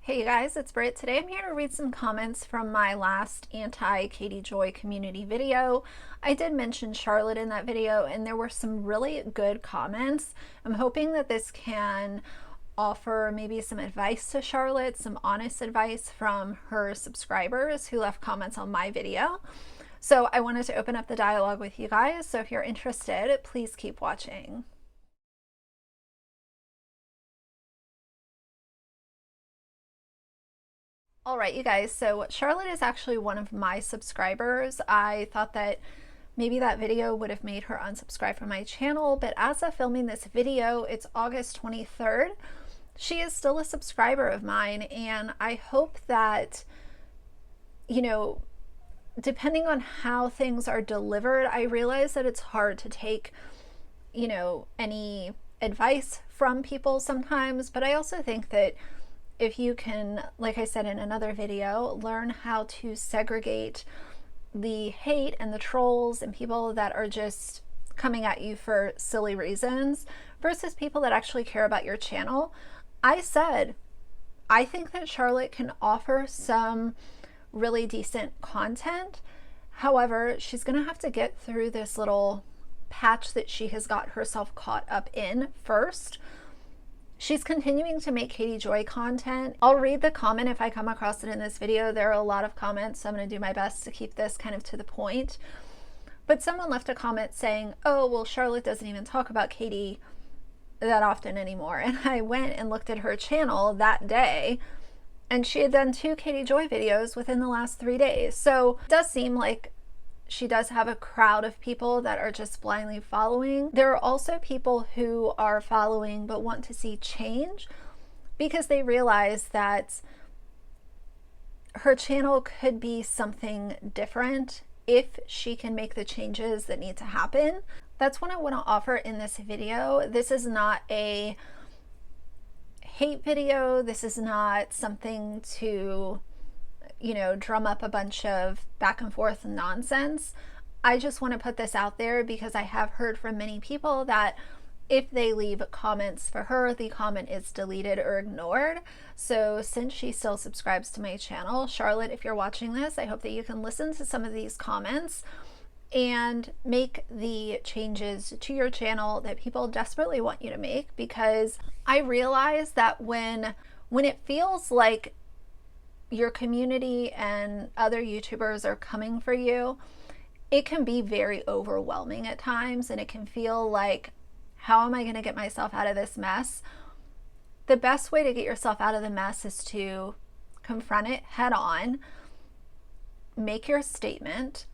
Hey guys, it's Britt. Today I'm here to read some comments from my last anti-Katie Joy community video. I did mention Charlotte in that video and there were some really good comments. I'm hoping that this can offer maybe some advice to Charlotte, some honest advice from her subscribers who left comments on my video. So I wanted to open up the dialogue with you guys, so if you're interested, please keep watching. All right, you guys, so Charlotte is actually one of my subscribers. I thought that maybe that video would have made her unsubscribe from my channel, but as of filming this video, it's August 23rd. She is still a subscriber of mine, and I hope that, you know, depending on how things are delivered, I realize that it's hard to take, you know, any advice from people sometimes, but I also think that if you can, like I said in another video, learn how to segregate the hate and the trolls and people that are just coming at you for silly reasons versus people that actually care about your channel. I said, I think that Charlotte can offer some really decent content. However, she's gonna have to get through this little patch that she has got herself caught up in first. She's continuing to make Katie Joy content. I'll read the comment if I come across it in this video. There are a lot of comments, so I'm going to do my best to keep this kind of to the point. But someone left a comment saying, oh, well, Charlotte doesn't even talk about Katie that often anymore. And I went and looked at her channel that day, and she had done 2 Katie Joy videos within the last 3 days. So it does seem like she does have a crowd of people that are just blindly following. There are also people who are following but want to see change because they realize that her channel could be something different if she can make the changes that need to happen. That's what I want to offer in this video. This is not a hate video. This is not something to, you know, drum up a bunch of back and forth nonsense. I just want to put this out there because I have heard from many people that if they leave comments for her, the comment is deleted or ignored. So since she still subscribes to my channel, Charlotte, if you're watching this, I hope that you can listen to some of these comments and make the changes to your channel that people desperately want you to make, because I realize that when it feels like your community and other YouTubers are coming for you, it can be very overwhelming at times, and it can feel like, how am I going to get myself out of this mess? The best way to get yourself out of the mess is to confront it head on, make your statement,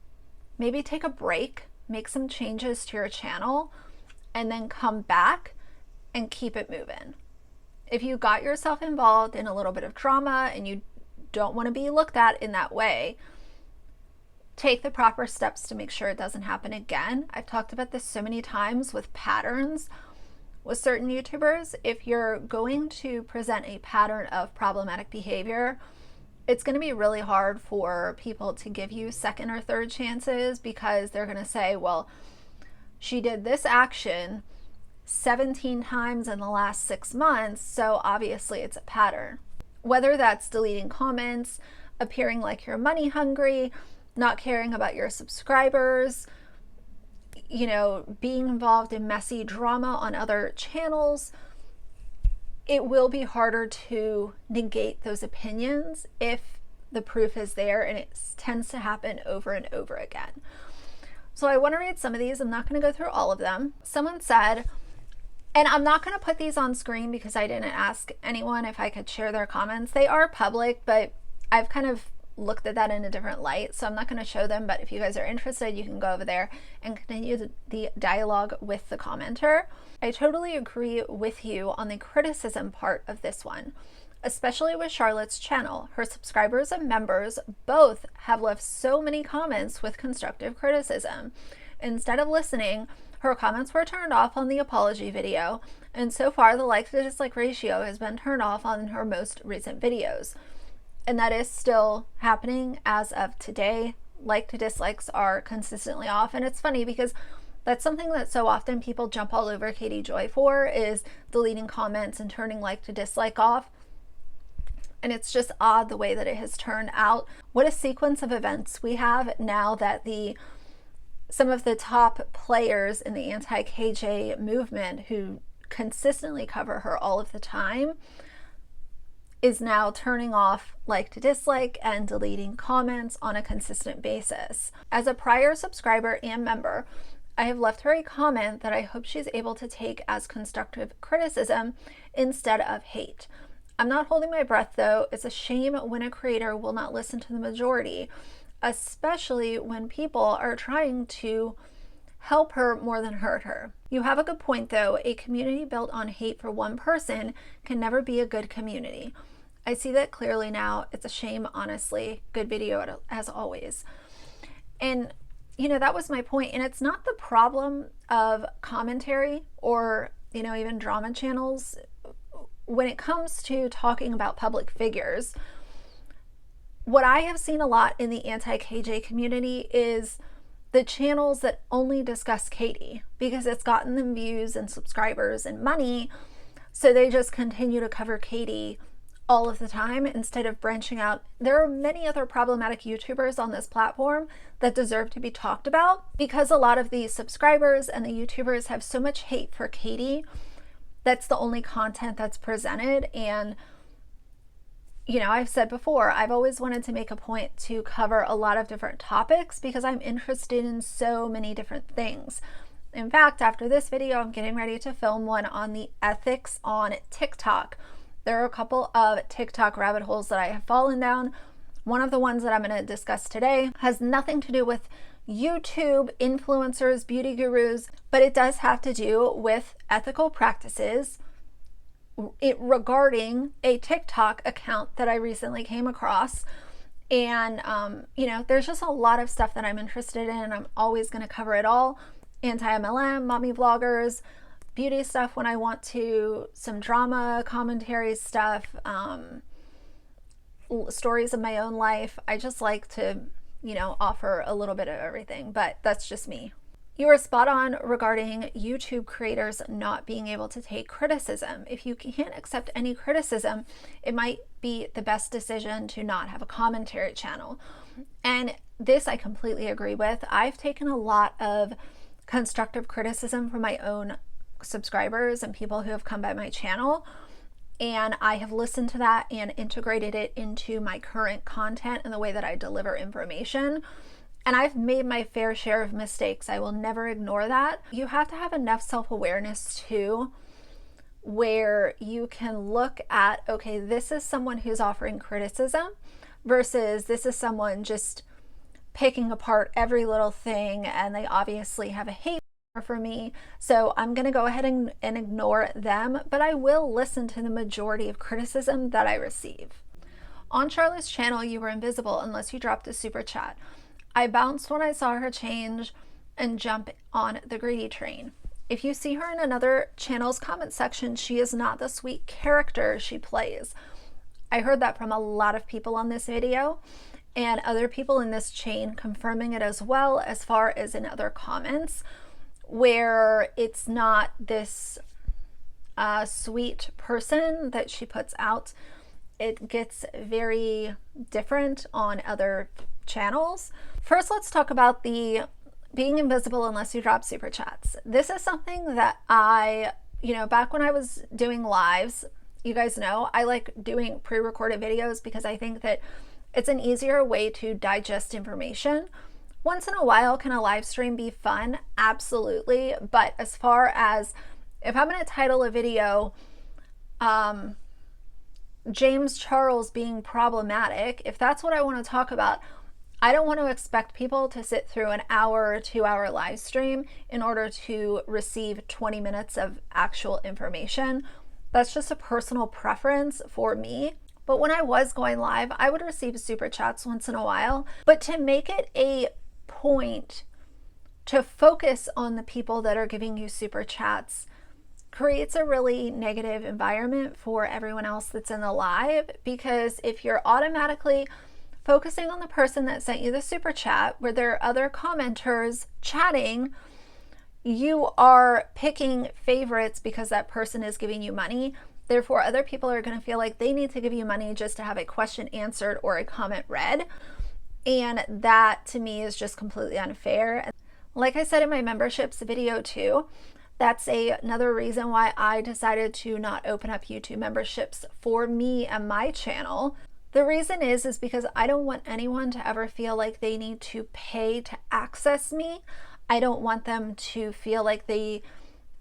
maybe take a break, make some changes to your channel, and then come back and keep it moving. If you got yourself involved in a little bit of drama and you don't want to be looked at in that way, take the proper steps to make sure it doesn't happen again. I've talked about this so many times with patterns with certain YouTubers. If you're going to present a pattern of problematic behavior, it's going to be really hard for people to give you second or third chances, because they're going to say, well, she did this action 17 times in the last 6 months, so obviously it's a pattern. Whether that's deleting comments, appearing like you're money hungry, not caring about your subscribers, you know, being involved in messy drama on other channels, it will be harder to negate those opinions if the proof is there, and it tends to happen over and over again. So I want to read some of these. I'm not going to go through all of them. Someone said, and I'm not going to put these on screen because I didn't ask anyone if I could share their comments. They are public, but I've kind of looked at that in a different light, so I'm not going to show them. But if you guys are interested, you can go over there and continue the dialogue with the commenter. I totally agree with you on the criticism part of this one, especially with Charlotte's channel. Her subscribers and members both have left so many comments with constructive criticism. Instead of listening, her comments were turned off on the apology video, and so far the like to dislike ratio has been turned off on her most recent videos. And that is still happening as of today. Like to dislikes are consistently off, and it's funny because that's something that so often people jump all over Katie Joy for, is deleting comments and turning like to dislike off. And it's just odd the way that it has turned out. What a sequence of events we have now that some of the top players in the anti-KJ movement who consistently cover her all of the time is now turning off like to dislike and deleting comments on a consistent basis. As a prior subscriber and member, I have left her a comment that I hope she's able to take as constructive criticism instead of hate. I'm not holding my breath though. It's a shame when a creator will not listen to the majority, especially when people are trying to help her more than hurt her. You have a good point though. A community built on hate for one person can never be a good community. I see that clearly now. It's a shame, honestly. Good video as always. And you know, that was my point. And it's not the problem of commentary or, you know, even drama channels. When it comes to talking about public figures, what I have seen a lot in the anti-KJ community is the channels that only discuss Katie because it's gotten them views and subscribers and money. So they just continue to cover Katie all of the time instead of branching out. There are many other problematic YouTubers on this platform that deserve to be talked about because a lot of the subscribers and the YouTubers have so much hate for Katie. That's the only content that's presented. And you know, I've said before, I've always wanted to make a point to cover a lot of different topics because I'm interested in so many different things. In fact, after this video, I'm getting ready to film one on the ethics on TikTok. There are a couple of TikTok rabbit holes that I have fallen down. One of the ones that I'm going to discuss today has nothing to do with YouTube, influencers, beauty gurus, but it does have to do with ethical practices regarding a TikTok account that I recently came across. And, you know, there's just a lot of stuff that I'm interested in. I'm always going to cover it all. Anti-MLM, mommy vloggers, beauty stuff when I want to, some drama, commentary stuff, stories of my own life. I just like to, you know, offer a little bit of everything, but that's just me. You are spot on regarding YouTube creators not being able to take criticism. If you can't accept any criticism, it might be the best decision to not have a commentary channel. And this I completely agree with. I've taken a lot of constructive criticism from my own subscribers and people who have come by my channel, and I have listened to that and integrated it into my current content and the way that I deliver information. And I've made my fair share of mistakes. I will never ignore that. You have to have enough self-awareness too, where you can look at, okay, this is someone who's offering criticism versus this is someone just picking apart every little thing and they obviously have a hate for me, so I'm gonna go ahead and ignore them, but I will listen to the majority of criticism that I receive. On Charlotte's channel, you were invisible unless you dropped a super chat. I bounced when I saw her change and jump on the greedy train. If you see her in another channel's comment section, she is not the sweet character she plays. I heard that from a lot of people on this video and other people in this chain confirming it as well, as far as in other comments, where it's not this sweet person that she puts out. It gets very different on other channels. First, let's talk about the being invisible unless you drop super chats. This is something that I, you know, back when I was doing lives, you guys know, I like doing pre-recorded videos because I think that it's an easier way to digest information. Once in a while, can a live stream be fun? Absolutely. But as far as if I'm going to title a video, James Charles being problematic, if that's what I want to talk about, I don't want to expect people to sit through an hour or 2 hour live stream in order to receive 20 minutes of actual information. That's just a personal preference for me. But when I was going live, I would receive super chats once in a while. But to make it a point to focus on the people that are giving you super chats creates a really negative environment for everyone else that's in the live, because if you're automatically focusing on the person that sent you the super chat where there are other commenters chatting, you are picking favorites because that person is giving you money. Therefore, other people are going to feel like they need to give you money just to have a question answered or a comment read. And that to me is just completely unfair. Like I said in my memberships video too, that's another reason why I decided to not open up YouTube memberships for me and my channel. The reason is because I don't want anyone to ever feel like they need to pay to access me. I don't want them to feel like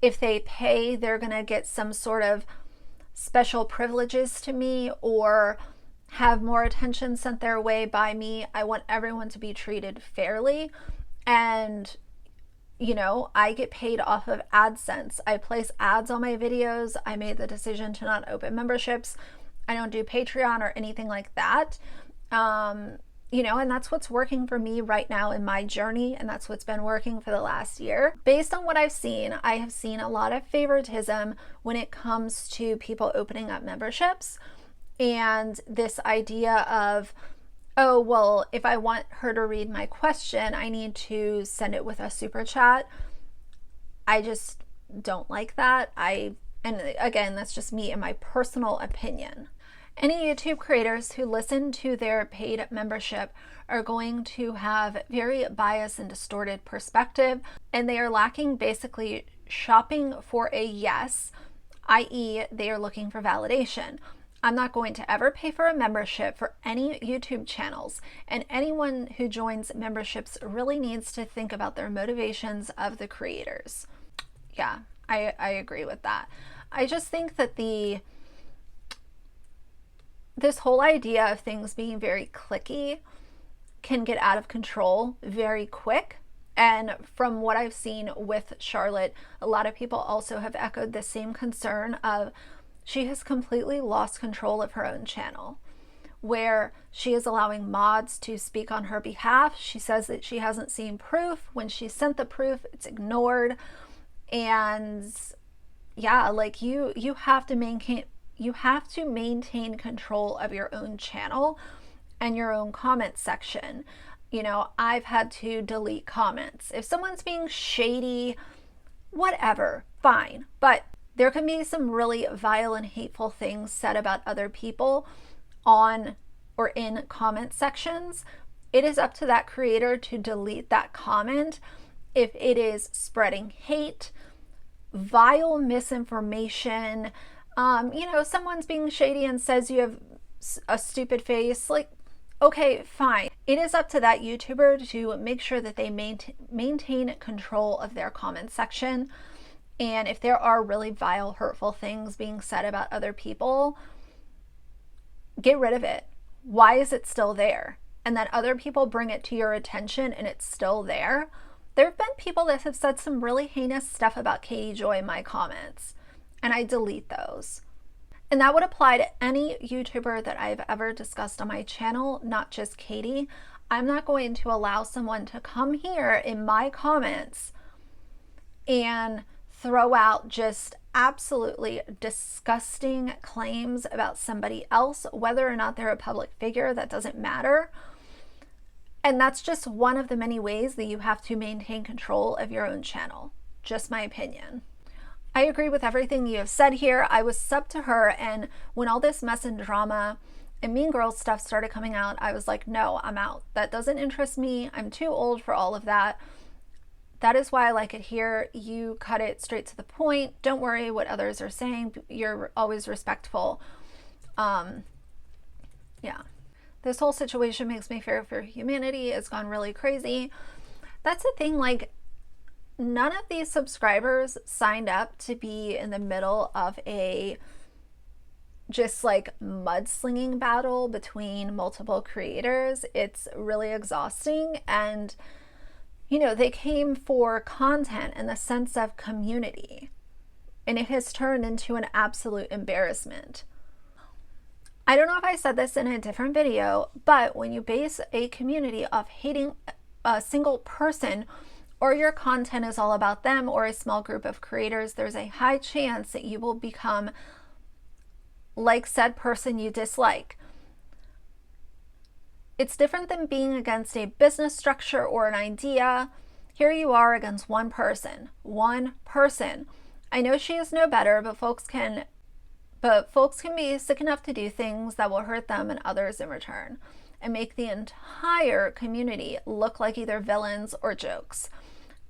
if they pay, they're gonna get some sort of special privileges to me or have more attention sent their way by me. I want everyone to be treated fairly. And you know, I get paid off of AdSense. I place ads on my videos. I made the decision to not open memberships. I don't do Patreon or anything like that. You know, and that's what's working for me right now in my journey, and that's what's been working for the last year. Based on what I've seen, I have seen a lot of favoritism when it comes to people opening up memberships, and this idea of, oh, well, if I want her to read my question, I need to send it with a super chat. I just don't like that. And again, that's just me and my personal opinion. Any YouTube creators who listen to their paid membership are going to have very biased and distorted perspective, and they are lacking basically shopping for a yes, i.e. they are looking for validation. I'm not going to ever pay for a membership for any YouTube channels, and anyone who joins memberships really needs to think about their motivations of the creators. Yeah, I agree with that. I just think that this whole idea of things being very cliquey can get out of control very quick. And from what I've seen with Charlotte, a lot of people also have echoed the same concern of she has completely lost control of her own channel, where she is allowing mods to speak on her behalf. She says that she hasn't seen proof. When she sent the proof, it's ignored. And yeah, like you have to maintain control of your own channel and your own comment section. You know, I've had to delete comments. If someone's being shady, whatever, fine. But there can be some really vile and hateful things said about other people on or in comment sections. It is up to that creator to delete that comment if it is spreading hate, vile misinformation. You know, someone's being shady and says you have a stupid face. Like, okay, fine. It is up to that YouTuber to make sure that they maintain control of their comment section. And if there are really vile, hurtful things being said about other people, get rid of it. Why is it still there? And then other people bring it to your attention and it's still there. There have been people that have said some really heinous stuff about Katie Joy in my comments, and I delete those. And that would apply to any YouTuber that I've ever discussed on my channel, not just Katie. I'm not going to allow someone to come here in my comments and throw out just absolutely disgusting claims about somebody else, whether or not they're a public figure. That doesn't matter. And that's just one of the many ways that you have to maintain control of your own channel. Just my opinion. I agree with everything you have said here. I was sub to her, and when all this mess and drama and Mean Girls stuff started coming out, I was like, no, I'm out. That doesn't interest me. I'm too old for all of that. That is why I like it here. You cut it straight to the point. Don't worry what others are saying. You're always respectful. Yeah. This whole situation makes me fear for humanity. It's gone really crazy. That's the thing, like, none of these subscribers signed up to be in the middle of a just like mudslinging battle between multiple creators. It's really exhausting. And, you know, they came for content in the sense of community, and it has turned into an absolute embarrassment. I don't know if I said this in a different video, but when you base a community off hating a single person, or your content is all about them or a small group of creators, there's a high chance that you will become like said person you dislike. It's different than being against a business structure or an idea. Here you are against one person. One person. I know she is no better, but folks can but folks can be sick enough to do things that will hurt them and others in return, and make the entire community look like either villains or jokes.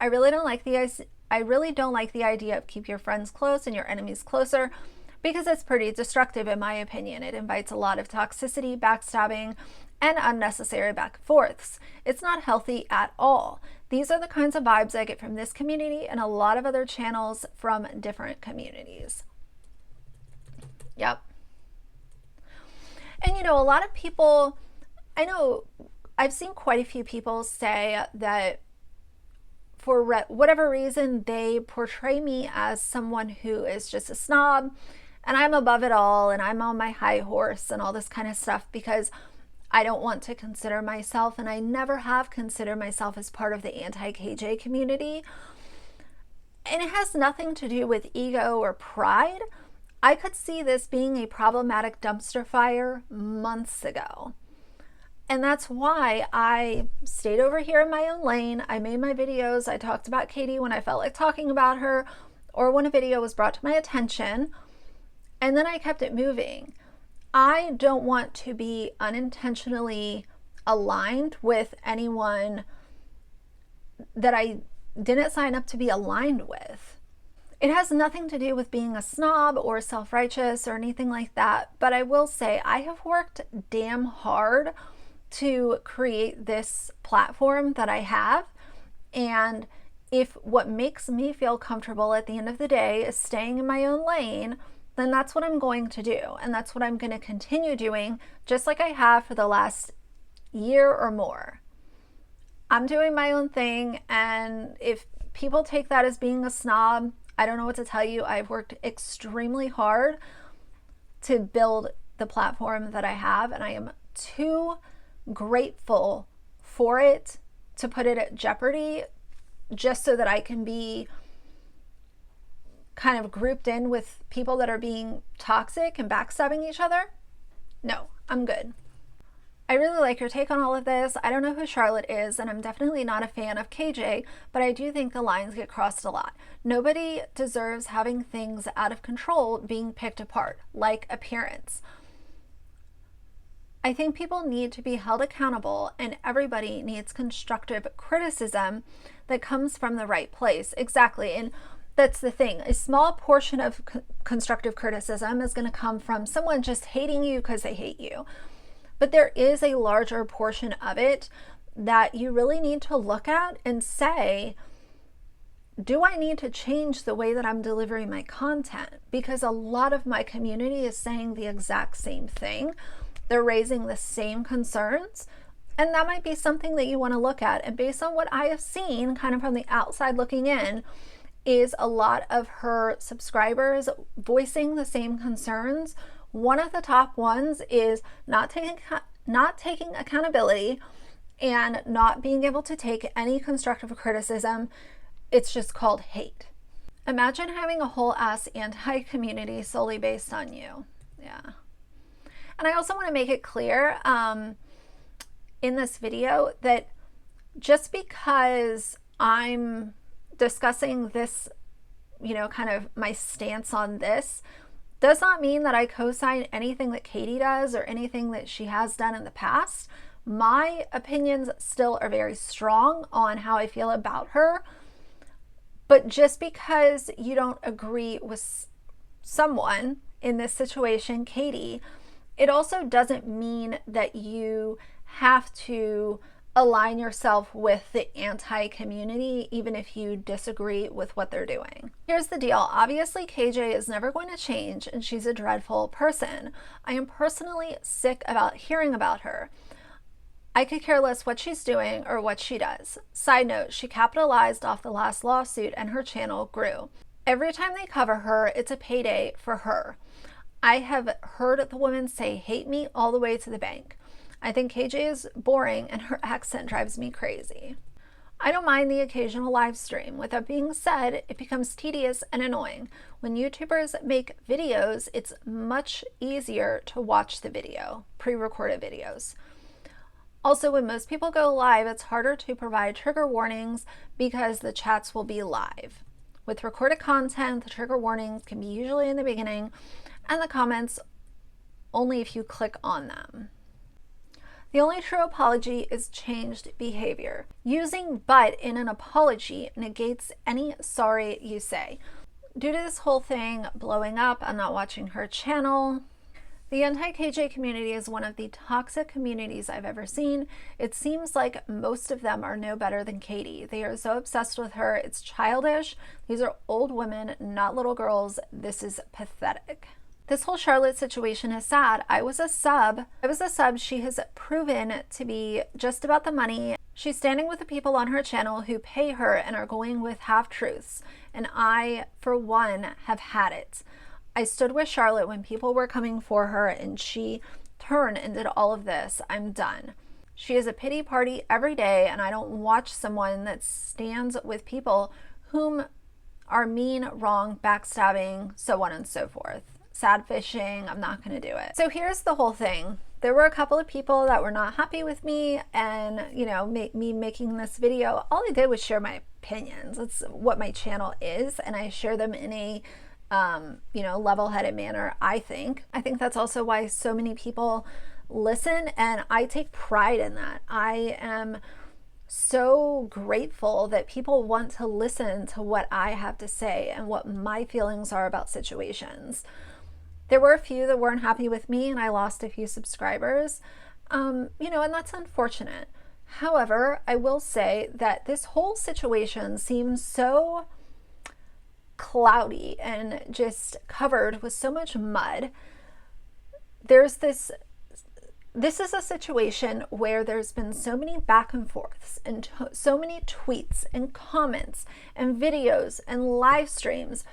I really don't like the idea of keep your friends close and your enemies closer, because it's pretty destructive in my opinion. It invites a lot of toxicity, backstabbing, and unnecessary back and forths. It's not healthy at all. These are the kinds of vibes I get from this community and a lot of other channels from different communities. Yep. And a lot of people, I know I've seen quite a few people say that for whatever reason, they portray me as someone who is just a snob and I'm above it all and I'm on my high horse and all this kind of stuff, because I don't want to consider myself, and I never have considered myself as part of the anti-KJ community. And it has nothing to do with ego or pride. I could see this being a problematic dumpster fire months ago. And that's why I stayed over here in my own lane. I made my videos. I talked about Katie when I felt like talking about her, or when a video was brought to my attention. And then I kept it moving. I don't want to be unintentionally aligned with anyone that I didn't sign up to be aligned with. It has nothing to do with being a snob or self-righteous or anything like that. But I will say I have worked damn hard to create this platform that I have. And if what makes me feel comfortable at the end of the day is staying in my own lane, then that's what I'm going to do. And that's what I'm going to continue doing, just like I have for the last year or more. I'm doing my own thing. And if people take that as being a snob, I don't know what to tell you. I've worked extremely hard to build the platform that I have, and I am too grateful for it to put it at jeopardy just so that I can be kind of grouped in with people that are being toxic and backstabbing each other. No, I'm good. I really like your take on all of this. I don't know who Charlotte is, and I'm definitely not a fan of KJ, but I do think the lines get crossed a lot. Nobody deserves having things out of control being picked apart, like appearance. I think people need to be held accountable, and everybody needs constructive criticism that comes from the right place. Exactly. And that's the thing. A small portion of constructive criticism is going to come from someone just hating you because they hate you. But there is a larger portion of it that you really need to look at and say, do I need to change the way that I'm delivering my content? Because a lot of my community is saying the exact same thing. They're raising the same concerns. And that might be something that you want to look at. And based on what I have seen, kind of from the outside looking in, is a lot of her subscribers voicing the same concerns. One of the top ones is not taking accountability and not being able to take any constructive criticism. It's just called hate. Imagine having a whole ass anti-community solely based on you. Yeah. And I also want to make it clear in this video that just because I'm discussing this, kind of my stance on this, does not mean that I co-sign anything that Katie does or anything that she has done in the past. My opinions still are very strong on how I feel about her. But just because you don't agree with someone, in this situation, Katie, it also doesn't mean that you have to align yourself with the anti-community, even if you disagree with what they're doing. Here's the deal. Obviously, KJ is never going to change, and she's a dreadful person. I am personally sick about hearing about her. I could care less what she's doing or what she does. Side note, she capitalized off the last lawsuit and her channel grew. Every time they cover her, it's a payday for her. I have heard the woman say, hate me all the way to the bank. I think KJ is boring and her accent drives me crazy. I don't mind the occasional live stream. With that being said, it becomes tedious and annoying. When YouTubers make videos, it's much easier to watch the video, pre-recorded videos. Also, when most people go live, it's harder to provide trigger warnings because the chats will be live. With recorded content, the trigger warnings can be usually in the beginning, and the comments only if you click on them. The only true apology is changed behavior. Using but in an apology negates any sorry you say. Due to this whole thing blowing up, I'm not watching her channel. The anti-KJ community is one of the toxic communities I've ever seen. It seems like most of them are no better than Katie. They are so obsessed with her. It's childish. These are old women, not little girls. This is pathetic. This whole Charlotte situation is sad. I was a sub. She has proven to be just about the money. She's standing with the people on her channel who pay her and are going with half-truths. And I, for one, have had it. I stood with Charlotte when people were coming for her and she turned and did all of this. I'm done. She is a pity party every day, and I don't watch someone that stands with people whom are mean, wrong, backstabbing, so on and so forth. Sad fishing, I'm not going to do it. So here's the whole thing. There were a couple of people that were not happy with me and, you know, me making this video. All I did was share my opinions. That's what my channel is, and I share them in a you know, level-headed manner, I think. I think that's also why so many people listen, and I take pride in that. I am so grateful that people want to listen to what I have to say and what my feelings are about situations. There were a few that weren't happy with me, and I lost a few subscribers, you know, and that's unfortunate. However, I will say that this whole situation seems so cloudy and just covered with so much mud. There's this is a situation where there's been so many back and forths and so many tweets and comments and videos and live streams.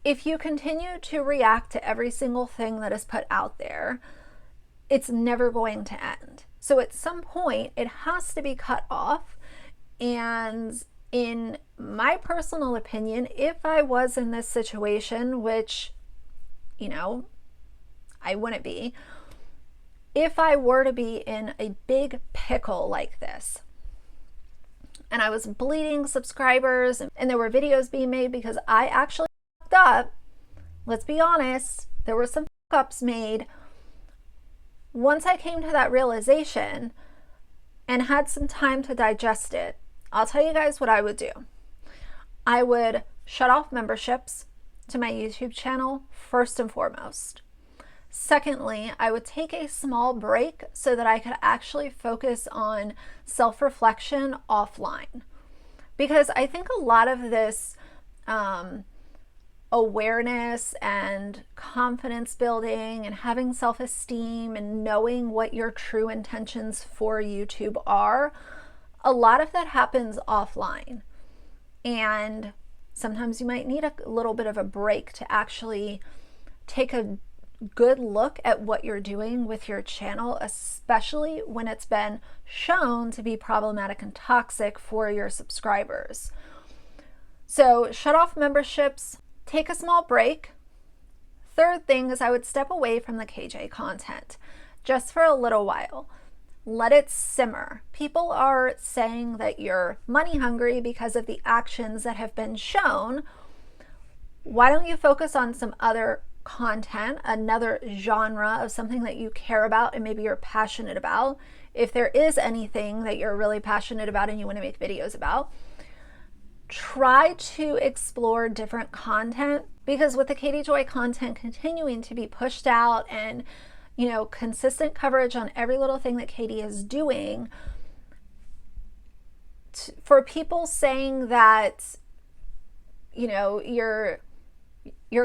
If you continue to react to every single thing that is put out there, it's never going to end. So at some point it has to be cut off. And in my personal opinion, if I was in this situation, which, you know, I wouldn't be, if I were to be in a big pickle like this, and I was bleeding subscribers and there were videos being made because I actually fucked up, let's be honest, there were some fuck-ups made. Once I came to that realization and had some time to digest it, I'll tell you guys what I would do. I would shut off memberships to my YouTube channel first and foremost. Secondly, I would take a small break so that I could actually focus on self-reflection offline. Because I think a lot of this awareness and confidence building and having self-esteem and knowing what your true intentions for YouTube are, a lot of that happens offline. And sometimes you might need a little bit of a break to actually take a good look at what you're doing with your channel, especially when it's been shown to be problematic and toxic for your subscribers. So shut off memberships, take a small break. Third thing is I would step away from the KJ content just for a little while. Let it simmer. People are saying that you're money hungry because of the actions that have been shown. Why don't you focus on some other content, another genre of something that you care about and maybe you're passionate about? If there is anything that you're really passionate about and you want to make videos about, try to explore different content, because with the Katie Joy content continuing to be pushed out and, you know, consistent coverage on every little thing that Katie is doing, for people saying that, you know, you're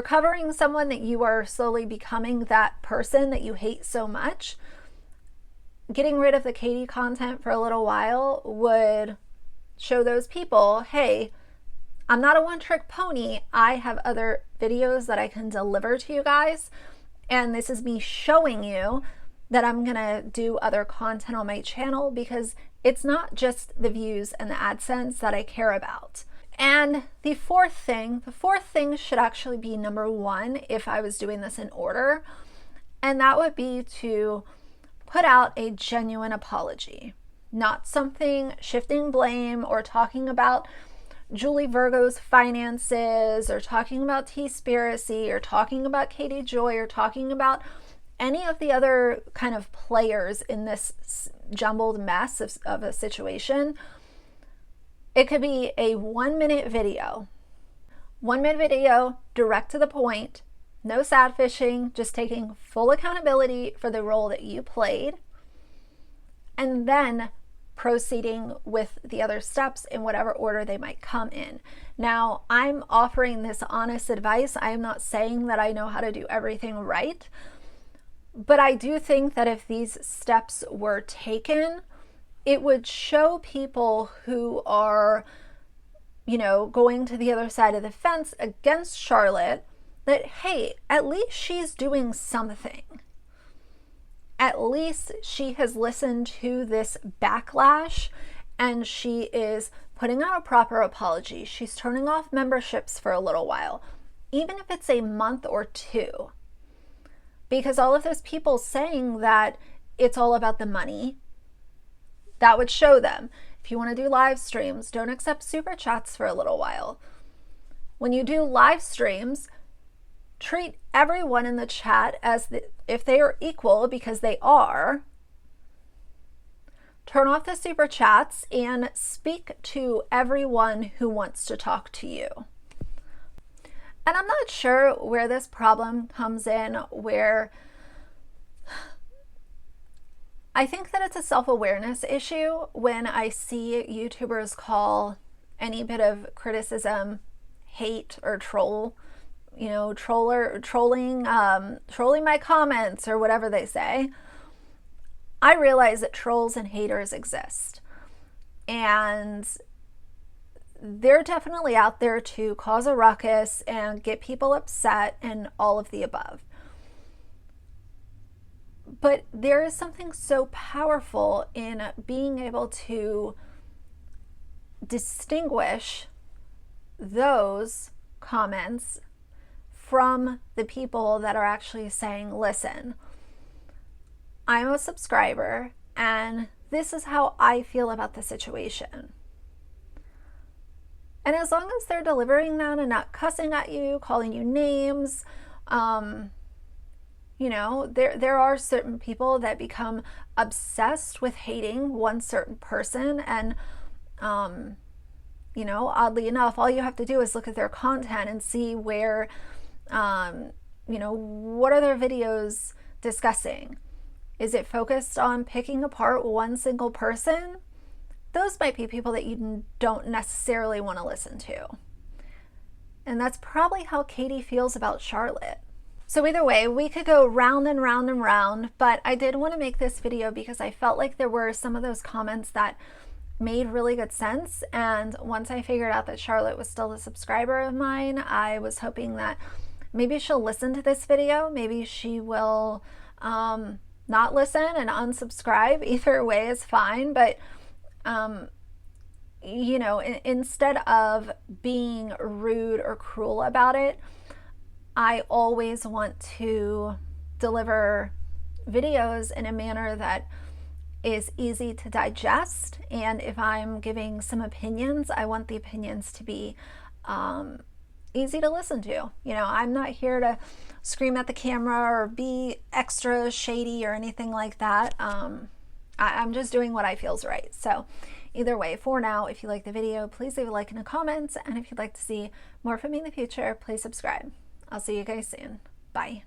covering someone that you are slowly becoming that person that you hate so much, getting rid of the Katie content for a little while would show those people, hey, I'm not a one-trick pony. I have other videos that I can deliver to you guys. And this is me showing you that I'm gonna do other content on my channel, because it's not just the views and the AdSense that I care about. And the fourth thing should actually be number one if I was doing this in order, and that would be to put out a genuine apology. Not something shifting blame or talking about Julie Virgo's finances, or talking about T-Spiracy, or talking about Katie Joy, or talking about any of the other kind of players in this jumbled mess of a situation. It could be a 1-minute video. 1-minute video, direct to the point, no sad fishing, just taking full accountability for the role that you played, and then proceeding with the other steps in whatever order they might come in. Now, I'm offering this honest advice. I am not saying that I know how to do everything right, but I do think that if these steps were taken, it would show people who are, you know, going to the other side of the fence against Charlotte that, hey, at least she's doing something. At least she has listened to this backlash and she is putting out a proper apology. She's turning off memberships for a little while, even if it's a month or 2. Because all of those people saying that it's all about the money, that would show them. If you want to do live streams, don't accept super chats for a little while. When you do live streams, treat everyone in the chat as if they are equal, because they are. Turn off the super chats and speak to everyone who wants to talk to you. And I'm not sure where this problem comes in, where I think that it's a self-awareness issue when I see YouTubers call any bit of criticism hate or troll, you know, trolling my comments or whatever they say. I realize that trolls and haters exist, and they're definitely out there to cause a ruckus and get people upset and all of the above. But there is something so powerful in being able to distinguish those comments from the people that are actually saying, listen, I'm a subscriber and this is how I feel about the situation. And as long as they're delivering that and not cussing at you, calling you names, you know, there are certain people that become obsessed with hating one certain person. And, you know, oddly enough, all you have to do is look at their content and see where, you know, what are their videos discussing? Is it focused on picking apart one single person? Those might be people that you don't necessarily want to listen to. And that's probably how Katie feels about Charlotte. So either way, we could go round and round and round, but I did want to make this video because I felt like there were some of those comments that made really good sense. And once I figured out that Charlotte was still a subscriber of mine, I was hoping that maybe she'll listen to this video. Maybe she will not listen and unsubscribe. Either way is fine, but you know, instead of being rude or cruel about it, I always want to deliver videos in a manner that is easy to digest. And if I'm giving some opinions, I want the opinions to be easy to listen to. You know, I'm not here to scream at the camera or be extra shady or anything like that. I'm just doing what I feel's right. So either way, for now, if you like the video, please leave a like and a comment. And if you'd like to see more from me in the future, please subscribe. I'll see you guys soon. Bye.